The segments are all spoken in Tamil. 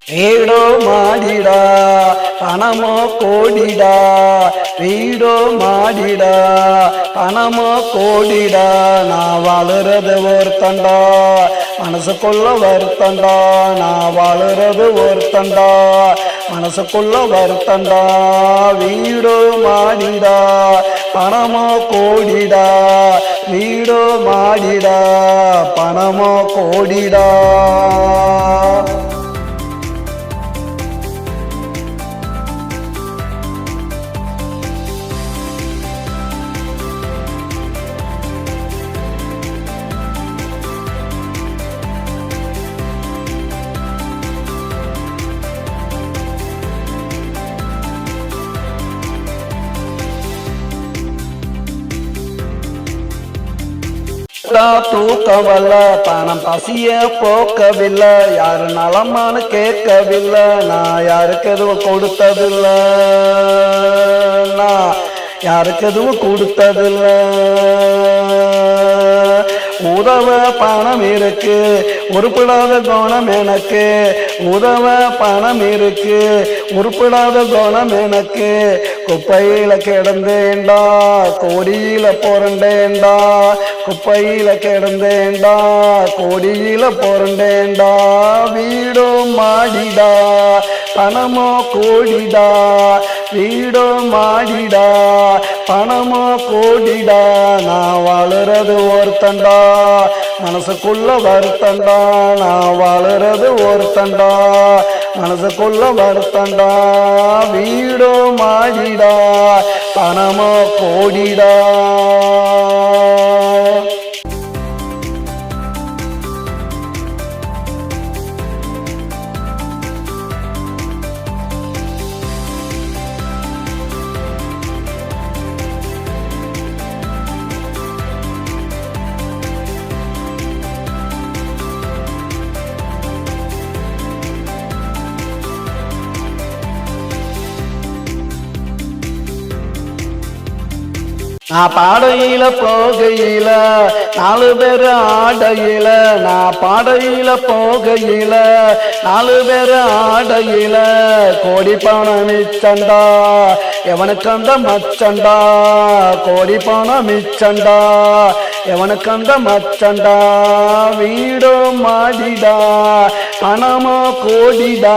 வீடோ மாடிடா பணமோ கோடிடா, வீடோ மாடிடா பணமோ கோடிடா. நான் வாழுறது ஒருத்தண்டா, மனசுக்குள்ள வருத்தண்டா. நான் வாழுறது ஒருத்தண்டா, மனசுக்குள்ள வருத்தண்டா. வீடோ மாடிடா பணமோ கோடிடா, வீடோ மாடிடா பணமோ கோடிடா. தூக்கவில்லை, பணம் பசிய போக்கவில்லை, யாரு நலமானு கேட்கவில்லை. நான் யாருக்கு எதுவும் கொடுத்ததில்லை, நான் யாருக்கு எதுவும் கொடுத்ததில்லை. உதவ பணம் இருக்கு, உருப்படாத குணம் எனக்கு. உதவ பணம் இருக்கு, உருப்படாத குணம் எனக்கு. குப்பையில கிடந்தேண்டா, கோடியில புரண்டேண்டா. குப்பையில கிடந்தேண்டா, கோடியில புரண்டேண்டா. வீடோ மாடிடா பணமோ கோடிடா, வீடோ மாடிடா பணமோ கோடிடா. நான் வாழுறது ஒருத்தண்டா, மனசுக்குள்ள வருத்தண்டா. நான் வாழுறது ஒருத்தண்டா, மனசுக்குள்ள வருத்தண்டா. வீடோ மாடிடா பணமோ கோடிடா. நான் பாடையில போகையில 4 பேர் ஆடையில, நான் பாடையில போகையில 4 பேர் ஆடையில. கோடி பணம் மிச்சண்டா, எவனுக்கு அந்த மச்சண்டா. கோடி பணம் மிச்சண்டா, எவனுக்கு அந்த மச்சண்டா. வீடோ மாடிடா பணமோ கோடிடா,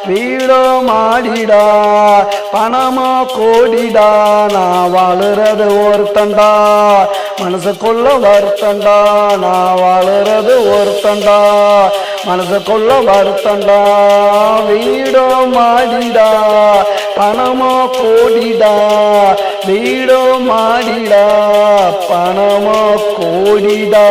வீடோ மாடிடா பணமோ கோடிடா. நான் வாழுறது ஒருத்தண்டா, மனசுக்குள்ள வருத்தண்டா. நான் வாழுறது ஒருத்தண்டா, மனசுக்குள்ள வருத்தண்டா. வீடோ மாடிடா பணமோ கோடிடா, வீடோ மாடிடா பணமோ கோடிடா.